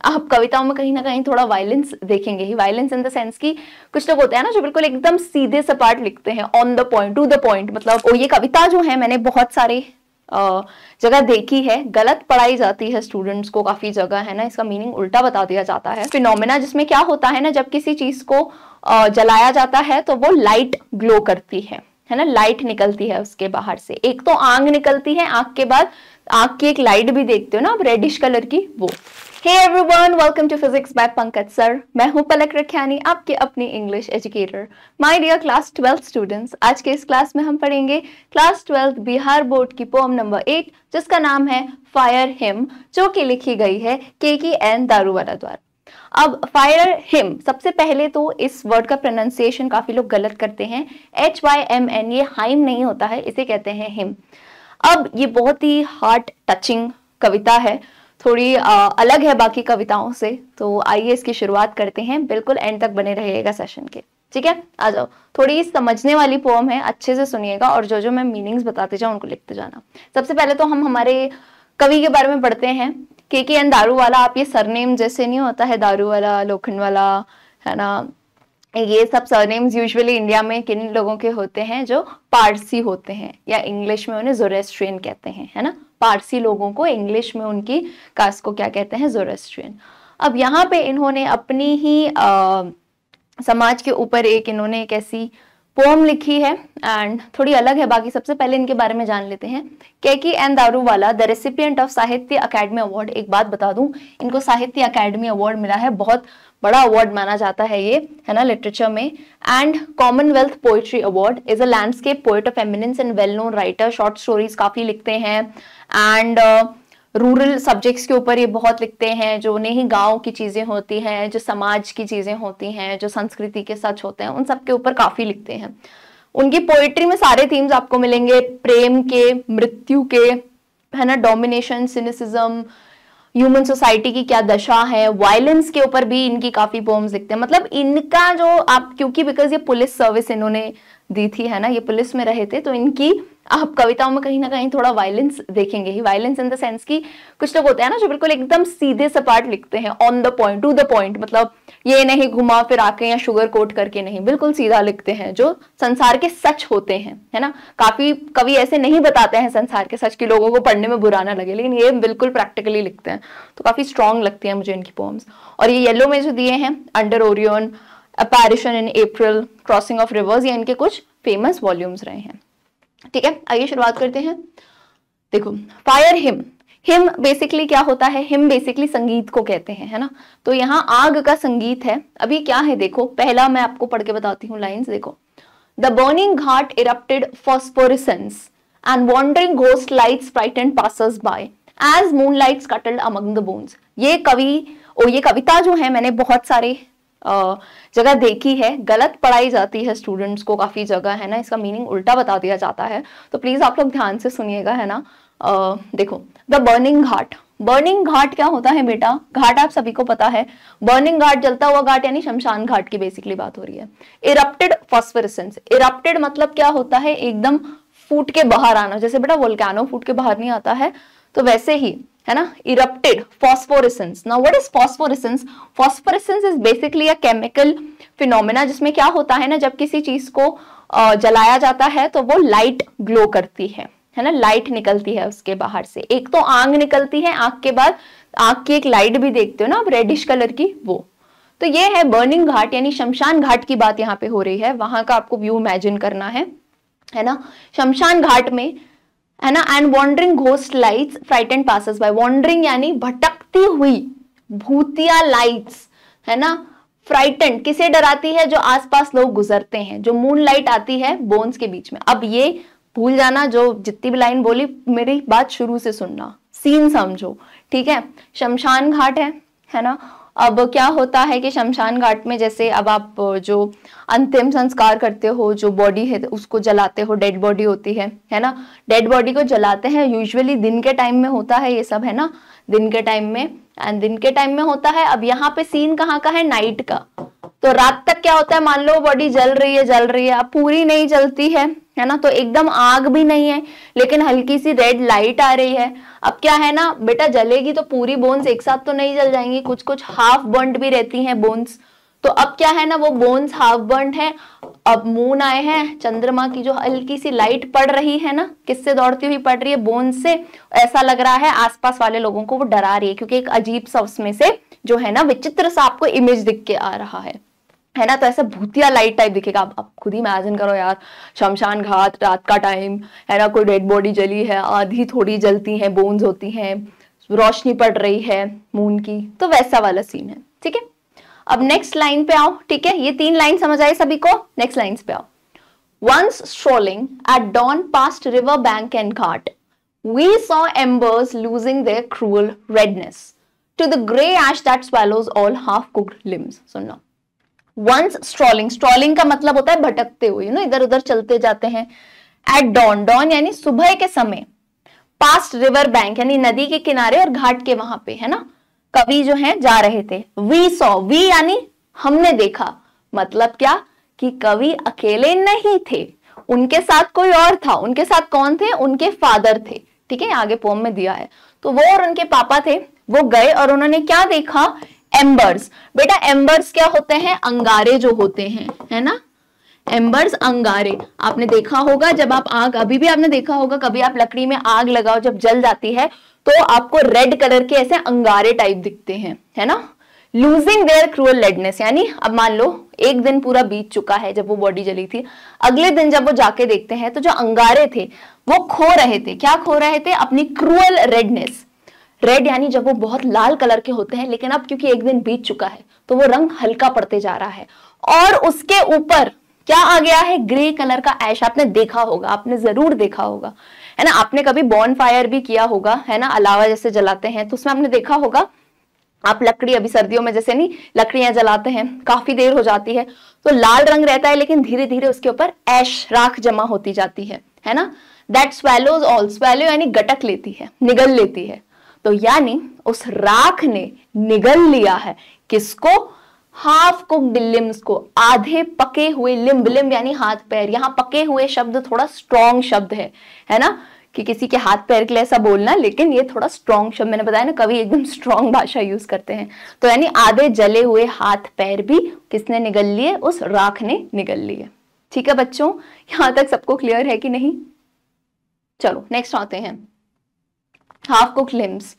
आप कविताओं में कहीं ना कहीं थोड़ा वायलेंस देखेंगे ही। वायलेंस इन द सेंस की कुछ लोग होते हैं ना जो बिल्कुल एकदम सीधे सपाट लिखते हैं, on the point, to the point, मतलब ये कविता जो है मैंने बहुत सारे जगह देखी है, गलत पढ़ाई जाती है स्टूडेंट्स को काफी जगह, है ना। इसका मीनिंग उल्टा बता दिया जाता है। फिनोमेना जिसमें क्या होता है ना, जब किसी चीज को जलाया जाता है तो वो लाइट ग्लो करती है ना, लाइट निकलती है उसके बाहर से। एक तो आग निकलती है, आग के बाद आग की एक लाइट भी देखते हो ना आप रेडिश कलर की, वो। Hey everyone, welcome to physics by Pankaj sir. मैं हूं पलक रखियानी, आपके अपनी English educator. My dear class 12 students, आज के इस क्लास में हम पढ़ेंगे क्लास 12 बिहार बोर्ड की पोएम नंबर 8 जिसका नाम है फायर हिम, जो कि लिखी गई है KKN दारूवाला द्वारा। अब फायर हिम, सबसे पहले तो इस वर्ड का प्रोनाउंसिएशन काफी लोग गलत करते हैं। HYMN, ये हाइम नहीं होता है, इसे कहते हैं हिम। अब ये बहुत ही हार्ट टचिंग कविता है, थोड़ी अलग है बाकी कविताओं से, तो आइए इसकी शुरुआत करते हैं। बिल्कुल एंड तक बने रहिएगा सेशन के, ठीक है। आ जाओ, थोड़ी समझने वाली पोएम है, अच्छे से सुनिएगा और जो जो मैं मीनिंग्स बताते जाऊं उनको लिखते जाना। सबसे पहले तो हम हमारे कवि के बारे में पढ़ते हैं। KKN दारूवाला, आप ये सरनेम जैसे नहीं होता है दारूवाला, लोखंडवाला, है ना, ये सब सरनेम्स यूजुअली इंडिया में किन लोगों के होते हैं, जो पारसी होते हैं, या इंग्लिश में उन्हें ज़ोरेस्ट्रियन कहते हैं, है ना। पारसी लोगों को इंग्लिश में उनकी कास्ट को क्या कहते हैं, ज़ोरेस्ट्रियन। अब यहाँ पे इन्होंने अपनी ही समाज के ऊपर इन्होंने एक ऐसी पोम लिखी है एंड थोड़ी अलग है बाकी। सबसे पहले इनके बारे में जान लेते हैं। KKN Daruwalla, the recipient of साहित्य अकेडमी अवार्ड। एक बात बता दूं, इनको साहित्य अकेडमी अवार्ड मिला है, बहुत बड़ा अवार्ड माना जाता है ये, है ना, लिटरेचर में। And Commonwealth poetry award, is a landscape poet of eminence and well known writer, short stories काफी लिखते हैं एंड रूरल सब्जेक्ट्स के ऊपर ये बहुत लिखते हैं, जो नहीं गांव की चीजें होती हैं, जो समाज की चीजें होती हैं, जो संस्कृति के सच होते हैं, उन सब के ऊपर काफी लिखते हैं। उनकी पोएट्री में सारे थीम्स आपको मिलेंगे, प्रेम के, मृत्यु के, है ना, डोमिनेशन, सिनिसिज्म, ह्यूमन सोसाइटी की क्या दशा है, वायलेंस के ऊपर भी इनकी काफी पोम्स लिखते हैं। मतलब इनका जो आप, क्योंकि बिकॉज ये पुलिस सर्विस इन्होंने दी थी, है ना, ये पुलिस में रहे थे, तो इनकी आप कविताओं में कहीं ना कहीं थोड़ा वायलेंस देखेंगे ही। वायलेंस इन द सेंस की कुछ लोग होते हैं ना जो बिल्कुल एकदम सीधे सपाट लिखते हैं, on the point, to the point, मतलब ये नहीं घुमा फिर आके या शुगर कोट करके नहीं, बिल्कुल सीधा लिखते हैं, जो संसार के सच होते हैं, है ना। काफी कवि ऐसे नहीं बताते हैं संसार के सच की लोगों को पढ़ने में बुरा ना लगे, लेकिन ये बिल्कुल प्रैक्टिकली लिखते हैं, तो काफी स्ट्रॉन्ग लगती है मुझे इनकी पोम्स। और ये येलो में जो दिए हैं, under Orion, apparition in April, crossing of rivers, ये इनके कुछ फेमस वॉल्यूम्स रहे हैं, ठीक है। आइए शुरुआत करते हैं। देखो, फायर हिम, हिम बेसिकली क्या होता है, हिम बेसिकली संगीत को कहते हैं, है ना। तो यहाँ आग का संगीत है। अभी क्या है देखो, पहला मैं आपको पढ़ के बताती हूँ लाइंस, देखो। The burning ghat erupted phosphorescence and wandering ghost lights frightened passers by as moonlight scuttled among the bones. ये कविता जो है मैंने बहुत सारे जगह देखी है, गलत पढ़ाई जाती है स्टूडेंट्स को काफी जगह, है ना। इसका मीनिंग उल्टा बता दिया जाता है, तो प्लीज आप लोग ध्यान से सुनिएगा, है ना। देखो, द बर्निंग घाट, बर्निंग घाट क्या होता है बेटा, घाट आप सभी को पता है, बर्निंग घाट, जलता हुआ घाट, यानी शमशान घाट की बेसिकली बात हो रही है। इरप्टेड फॉस्फोरेसेंस, इरप्टेड मतलब क्या होता है, एकदम फूट के बाहर आना, जैसे बेटा वोल्केनो फूट के बाहर नहीं आता है, तो वैसे ही, है ना, erupted phosphorescence. Now what is phosphorescence? Phosphorescence is basically a chemical phenomena, जिसमें क्या होता है ना, जब किसी चीज को जलाया जाता है तो वो लाइट ग्लो करती है ना, लाइट निकलती है उसके बाहर से। एक तो आग निकलती है, आग के बाद आग की एक लाइट भी देखते हो ना आप रेडिश कलर की, वो। तो ये है बर्निंग घाट, यानी शमशान घाट की बात यहाँ पे हो रही है, वहां का आपको व्यू इमेजिन करना है ना। शमशान घाट में, है ना, and wandering ghost lights frightened passers by, wandering यानी भटकती हुई भूतिया लाइट्स, है ना, फ्राइटेंड किसे डराती है, जो आसपास लोग गुजरते हैं, जो मून लाइट आती है बोन्स के बीच में। अब ये भूल जाना, जो जितनी भी लाइन बोली मेरी बात शुरू से सुनना, सीन समझो, ठीक है। शमशान घाट है ना। अब क्या होता है कि शमशान घाट में जैसे अब आप जो अंतिम संस्कार करते हो, जो बॉडी है उसको जलाते हो, डेड बॉडी होती है ना, डेड बॉडी को जलाते हैं, यूजुअली दिन के टाइम में होता है ये सब, है ना, दिन के टाइम में, एंड दिन के टाइम में होता है। अब यहाँ पे सीन कहाँ का है, नाइट का, तो रात तक क्या होता है, मान लो बॉडी जल रही है, अब पूरी नहीं जलती है, है ना। तो एकदम आग भी नहीं है, लेकिन हल्की सी रेड लाइट आ रही है। अब क्या है ना बेटा, जलेगी तो पूरी बोन्स एक साथ तो नहीं जल जाएंगी, कुछ कुछ हाफ बर्न्ड भी रहती हैं बोन्स। तो अब क्या है ना, वो बोन्स हाफ बर्न्ड है। अब मून आए हैं, चंद्रमा की जो हल्की सी लाइट पड़ रही है ना, किससे दौड़ती हुई पड़ रही है, बोन्स से। ऐसा लग रहा है आसपास वाले लोगों को वो डरा रही है, क्योंकि एक अजीब सा उसमें से जो है ना विचित्र सा आपको इमेज दिख के आ रहा है ना। तो ऐसा भूतिया लाइट टाइप दिखेगा। आप खुद ही इमेजिन करो यार, शमशान घाट, रात का टाइम है ना, कोई डेड बॉडी जली है, आधी थोड़ी जलती है, बोन्स होती हैं, रोशनी पड़ रही है मून की, तो वैसा वाला सीन है। ठीक है, अब नेक्स्ट लाइन पे आओ। ठीक है, ये 3 लाइन समझ आई सभी को, नेक्स्ट लाइन पे आओ। Once strolling at dawn past river bank and ghat, we saw embers losing their cruel redness to the grey ash that swallows all half-cooked limbs. सुनना, once strolling, strolling का मतलब होता है भटकते हुए, ना इधर उधर चलते जाते हैं। At dawn, dawn यानी सुबह के समय, past river bank यानी नदी के किनारे और घाट के वहां पे, है ना, कवि जो है जा रहे थे। We saw, we यानी हमने देखा, मतलब क्या कि कवि अकेले नहीं थे, उनके साथ कोई और था। उनके साथ कौन थे, उनके फादर थे। ठीक है, आगे पोम में दिया है। तो वो और उनके पापा थे, वो गए और उन्होंने क्या देखा, एम्बर्स। बेटा एम्बर्स क्या होते हैं, अंगारे जो होते हैं, है ना, एम्बर्स अंगारे। आपने देखा होगा जब आप आग, अभी भी आपने देखा होगा, कभी आप लकड़ी में आग लगाओ, जब जल जाती है तो आपको रेड कलर के ऐसे अंगारे टाइप दिखते हैं, है ना। लूजिंग देयर क्रूअल रेडनेस यानी अब मान लो एक दिन पूरा बीत चुका है जब वो बॉडी जली थी, अगले दिन जब वो जाके देखते हैं तो जो अंगारे थे वो खो रहे थे। क्या खो रहे थे, अपनी क्रूअल रेडनेस। रेड यानी जब वो बहुत लाल कलर के होते हैं, लेकिन अब क्योंकि एक दिन बीत चुका है तो वो रंग हल्का पड़ते जा रहा है। और उसके ऊपर क्या आ गया है, ग्रे कलर का ऐश। आपने देखा होगा, आपने जरूर देखा होगा, है ना। आपने कभी बॉन फायर भी किया होगा, है ना, अलावा जैसे जलाते हैं, तो उसमें आपने देखा होगा, आप लकड़ी, अभी सर्दियों में जैसे नहीं लकड़ियां जलाते हैं, काफी देर हो जाती है तो लाल रंग रहता है, लेकिन धीरे धीरे उसके ऊपर ऐश, राख जमा होती जाती है ना। दैट स्वेलोज ऑल, स्वेलो यानी गटक लेती है, निगल लेती है। तो यानी उस राख ने निगल लिया है किसको, हाफ कुक्ड लिम्स को, आधे पके हुए लिम्ब। लिम्ब यानी हाथ पैर। यहाँ पके हुए शब्द थोड़ा स्ट्रॉन्ग शब्द है ना, कि किसी के हाथ पैर के लिए ऐसा बोलना, लेकिन ये थोड़ा स्ट्रॉन्ग शब्द, मैंने बताया ना कवि एकदम स्ट्रॉन्ग भाषा यूज करते हैं। तो यानी आधे जले हुए हाथ पैर भी किसने निगल लिए, उस राख ने निगल लिए। ठीक है बच्चों, यहां तक सबको क्लियर है कि नहीं। चलो नेक्स्ट आते हैं, half cooked limbs.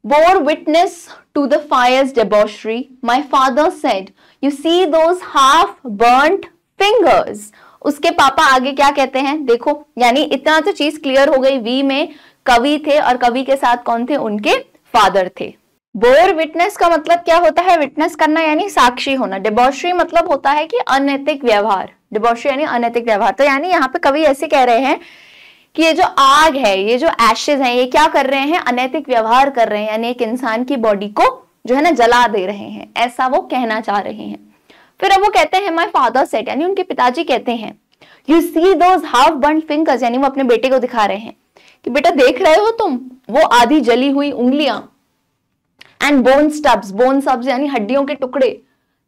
Bore witness to the fire's debauchery, my father said, you see those half burnt fingers. उसके पापा आगे क्या कहते हैं देखो, यानी इतना तो चीज क्लियर हो गई, वी में कवि थे और कवि के साथ कौन थे, उनके फादर थे। बोर विटनेस का मतलब क्या होता है, विटनेस करना यानी साक्षी होना। डिबॉशरी मतलब होता है कि अनैतिक व्यवहार, डिबॉशरी यानी अनैतिक व्यवहार। तो यानी यहाँ पे कवि ऐसे कह रहे हैं कि ये जो आग है, ये जो एशेज हैं, ये क्या कर रहे हैं, अनैतिक व्यवहार कर रहे हैं, यानी एक इंसान की बॉडी को जो है ना जला दे रहे हैं, ऐसा वो कहना चाह रहे हैं। फिर अब वो कहते हैं माय फादर सेड, यानी उनके पिताजी कहते हैं, you see those half burned fingers, यानी वो अपने बेटे को दिखा रहे हैं कि बेटा देख रहे हो तुम वो आधी जली हुई उंगलियां, and bone stubs, bone stubs यानी हड्डियों के टुकड़े।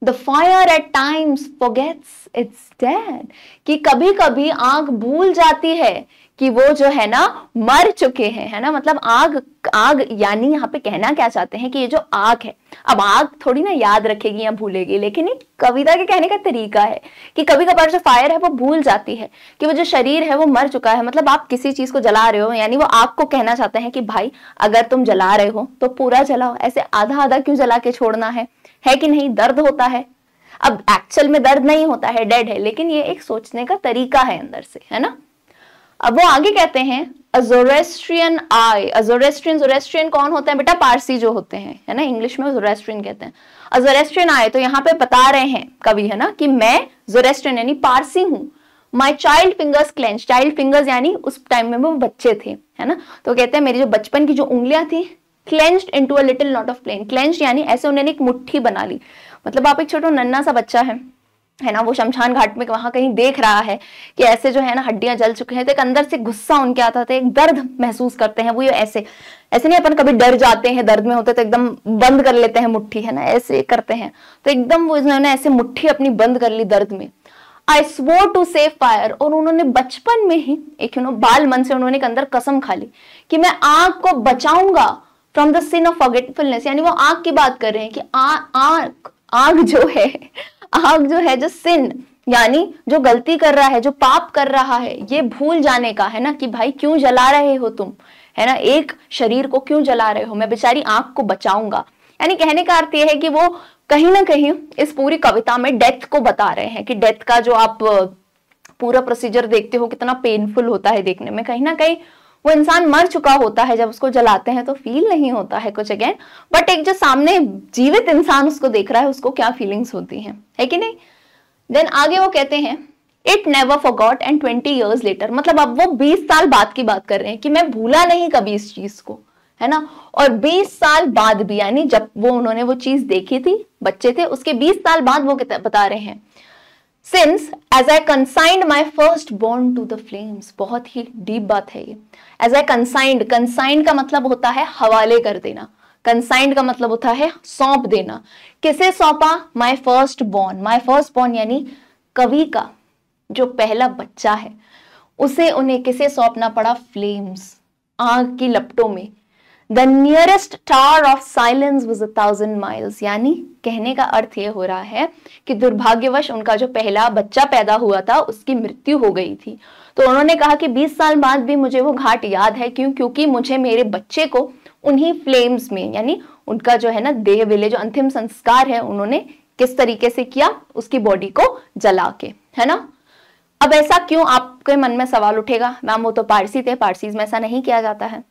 The fire at times forgets its dead, कि कभी कभी आग भूल जाती है कि वो जो है ना मर चुके हैं, है ना। मतलब आग यानी यहाँ पे कहना क्या चाहते हैं कि ये जो आग है, अब आग थोड़ी ना याद रखेगी या भूलेगी, लेकिन एक कविता के कहने का तरीका है कि कभी कभार जो फायर है वो भूल जाती है कि वो जो शरीर है वो मर चुका है। मतलब आप किसी चीज को जला रहे हो, यानी वो आग को कहना चाहते हैं कि भाई अगर तुम जला रहे हो तो पूरा जलाओ, ऐसे आधा आधा क्यों जला के छोड़ना है कि नहीं। दर्द होता है, अब एक्चुअल में दर्द नहीं होता है, डेड है, लेकिन ये एक सोचने का तरीका है अंदर से, है ना। अब वो आगे कहते हैं ज़ोरेस्ट्रियन आई, ज़ोरेस्ट्रियन कौन होते हैं बेटा, पारसी जो होते हैं, है ना, इंग्लिश में ज़ोरेस्ट्रियन कहते हैं। ज़ोरेस्ट्रियन आई, तो यहाँ पे बता रहे हैं कवि, है ना, कि मैं ज़ोरेस्ट्रियन यानी पारसी हूँ। My child fingers clench, child fingers यानी उस टाइम में वो बच्चे थे, है ना। तो कहते हैं मेरी जो बचपन की जो उंगलियां थी, clenched into a little not of flame, clenched यानी ऐसे उन्होंने एक मुट्ठी बना ली। मतलब आप एक छोटा नन्ना सा बच्चा है ना, वो शमशान घाट में वहां कहीं देख रहा है कि ऐसे जो है ना हड्डियां जल चुकी हैं, तो एक अंदर से गुस्सा उनके आता था, एक दर्द महसूस करते हैं वो, ये ऐसे नहीं, अपन कभी डर जाते हैं, दर्द में होते तो एकदम बंद कर लेते हैं मुट्ठी, है ना, ऐसे करते हैं, तो एकदम वो इन्होंने ऐसे मुट्ठी अपनी बंद कर ली दर्द में। आई स्वोर टू सेव फायर, और उन्होंने बचपन में ही एक बाल मन से उन्होंने एक अंदर कसम खा ली कि मैं आग को बचाऊंगा from the sin of forgetfulness. यानी वो आग की बात कर रहे हैं कि आग जो है जो सिन, यानी जो गलती कर रहा है, जो पाप कर रहा है, ये भूल जाने का है ना, कि भाई क्यों जला रहे हो तुम, है ना, एक शरीर को क्यों जला रहे हो, मैं बेचारी आंख को बचाऊंगा। यानी कहने का अर्थ यह है कि वो कहीं ना कहीं इस पूरी कविता में डेथ को बता रहे हैं कि डेथ का जो आप पूरा प्रोसीजर देखते हो कितना पेनफुल होता है देखने में। कहीं ना कहीं वो इंसान मर चुका होता है, जब उसको जलाते हैं तो फील नहीं होता है कुछ अगेन, बट एक जो सामने जीवित इंसान उसको देख रहा है उसको क्या फीलिंग्स होती हैं, है कि नहीं। देन आगे वो कहते हैं it never forgot and 20 years later, मतलब अब वो 20 साल बाद की बात कर रहे हैं कि मैं भूला नहीं कभी इस चीज को, है ना। और 20 साल बाद भी, यानी जब उन्होंने वो चीज देखी थी, बच्चे थे, उसके 20 साल बाद वो बता रहे हैं since as I consigned my first born to the flames. बहुत ही डीप बात है ये। एज आई कंसाइंड का मतलब होता है हवाले कर देना, कंसाइंड का मतलब होता है सौंप देना। किसे सौंपा? माई फर्स्ट बॉर्न यानी कवि का जो पहला बच्चा है, उसे उन्हें किसे सौंपना पड़ा? फ्लेम्स, आग की लपटों में। The nearest tower of silence was 1000 miles, यानी कहने का अर्थ ये हो रहा है कि दुर्भाग्यवश उनका जो पहला बच्चा पैदा हुआ था उसकी मृत्यु हो गई थी। तो उन्होंने कहा कि 20 साल बाद भी मुझे वो घाट याद है, क्योंकि मुझे मेरे बच्चे को उन्हीं फ्लेम्स में, यानी उनका जो है ना देह विलय, जो अंतिम संस्कार है, उन्होंने किस तरीके से किया? उसकी बॉडी को जला के, है ना। अब ऐसा क्यों? आपके मन में सवाल उठेगा, मैम वो तो पारसी थे, पारसीज में ऐसा नहीं किया जाता है।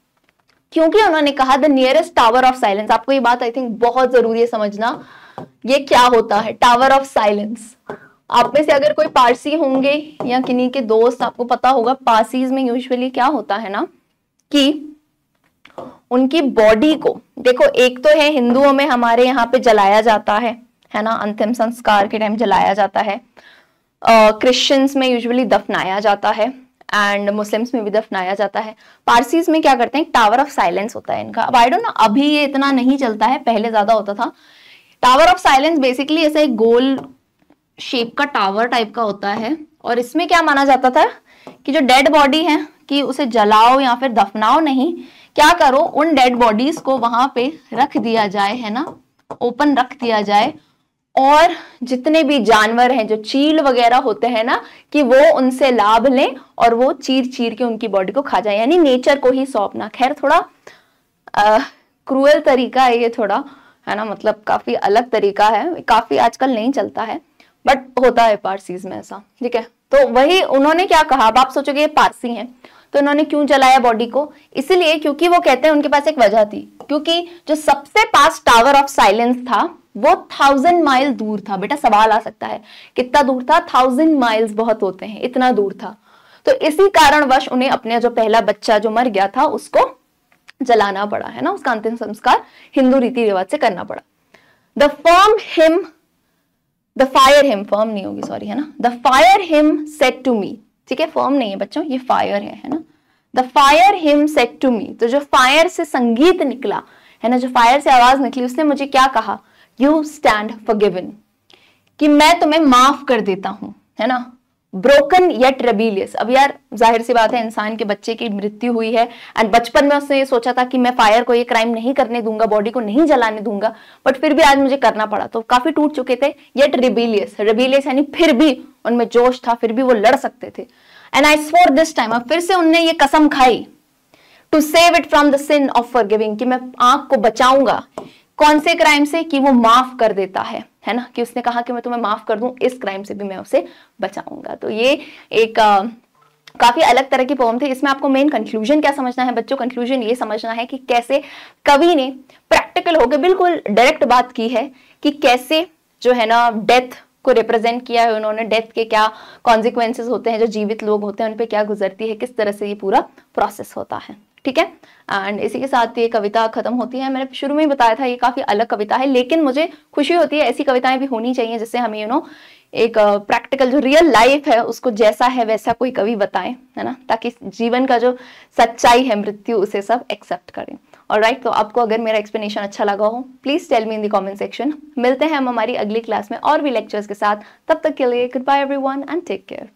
क्योंकि उन्होंने कहा the nearest tower of silence. आपको ये बात आई थिंक बहुत जरूरी है समझना, ये क्या होता है टावर ऑफ साइलेंस। आप में से अगर कोई पारसी होंगे या किन्हीं के दोस्त, आपको पता होगा पारसीज में यूजुअली क्या होता है ना, कि उनकी बॉडी को, देखो एक तो है हिंदुओं में हमारे यहाँ पे जलाया जाता है ना, अंतिम संस्कार के टाइम जलाया जाता है। क्रिश्चियंस में यूजुअली दफनाया जाता है, एंड मुस्लिम्स में भी दफनाया जाता है। पारसीज में क्या करते हैं? टावर ऑफ साइलेंस होता है इनका। अब आई डोंट नो, अभी ये इतना नहीं चलता है, पहले ज्यादा होता था। टावर ऑफ साइलेंस बेसिकली ऐसा एक गोल शेप का टावर टाइप का होता है, और इसमें क्या माना जाता था कि जो डेड बॉडी है कि उसे जलाओ या फिर दफनाओ नहीं, क्या करो, उन डेड बॉडीज को वहां पे रख दिया जाए, है ना, ओपन रख दिया जाए, और जितने भी जानवर हैं, जो चील वगैरह होते हैं ना, कि वो उनसे लाभ लें और वो चीर चीर के उनकी बॉडी को खा जाए, यानी नेचर को ही सौंपना। खैर थोड़ा क्रूएल तरीका है ये थोड़ा, है ना, मतलब काफी अलग तरीका है, काफी आजकल नहीं चलता है, बट होता है पारसीज में ऐसा, ठीक है। तो वही उन्होंने क्या कहा, अब आप सोचोगे ये पारसी हैं तो उन्होंने क्यों जलाया बॉडी को? इसलिए क्योंकि वो कहते हैं उनके पास एक वजह थी, क्योंकि जो सबसे पास टावर ऑफ साइलेंस था वो 1000 माइल दूर था। बेटा सवाल आ सकता है कितना दूर था? 1000 माइल्स बहुत होते हैं, इतना दूर था। तो इसी कारणवश उन्हें अपने जो पहला बच्चा जो मर गया था उसको जलाना पड़ा, है ना, उसका अंतिम संस्कार हिंदू रीति रिवाज से करना पड़ा। द फायर हिम, फर्म नहीं होगी सॉरी, है ना, the fire him said to me, ठीक है, फर्म नहीं है बच्चों, ये फायर है ना। The fire him said to me, तो जो फायर से संगीत निकला, है ना, जो फायर से आवाज निकली, उसने मुझे क्या कहा? यू स्टैंड फॉरगिवन, कि मैं तुम्हें माफ कर देता हूं, है ना। ब्रोकन येट रेबिलियस, अब यार जाहिर सी बात है, इंसान के बच्चे की मृत्यु हुई है, एंड बचपन में उसने ये सोचा था कि मैं फायर को ये क्राइम नहीं करने दूंगा, बॉडी को नहीं जलाने दूंगा, बट फिर भी आज मुझे करना पड़ा, तो काफी टूट चुके थे। येट रेबिलियस यानी फिर भी उनमें जोश था, फिर भी वो लड़ सकते थे। And I swore this time, अब फिर से उनने ये कसम खाई, to save it from the sin of forgiving, कि मैं आंख को बचाऊंगा कौन से क्राइम से? कि वो माफ कर देता है ना, कि उसने कहा कि मैं तुम्हें माफ कर दूं, इस क्राइम से भी मैं उसे बचाऊंगा। तो ये एक काफी अलग तरह की पोएम थी। इसमें आपको मेन कंक्लूजन क्या समझना है बच्चों? कंक्लूजन ये समझना है कि कैसे कवि ने प्रैक्टिकल होकर बिल्कुल डायरेक्ट बात की है कि कैसे जो है ना डेथ को रिप्रेजेंट किया है उन्होंने, डेथ के क्या कॉन्सिक्वेंसेस होते हैं, जो जीवित लोग होते हैं उन पे क्या गुजरती है, किस तरह से ये पूरा प्रोसेस होता है। ठीक है। एंड इसी के साथ ये कविता खत्म होती है। मैंने शुरू में ही बताया था ये काफी अलग कविता है, लेकिन मुझे खुशी होती है ऐसी कविताएं भी होनी चाहिए जिससे हमें एक प्रैक्टिकल जो रियल लाइफ है उसको जैसा है वैसा कोई कवि बताए, है ना, ताकि जीवन का जो सच्चाई है, मृत्यु, उसे सब एक्सेप्ट करें। ऑलराइट, तो आपको अगर मेरा एक्सप्लेनेशन अच्छा लगा हो please tell me in the comment section. मिलते हैं हम हमारी अगली क्लास में और भी लेक्चर्स के साथ। तब तक के लिए goodbye everyone and take care.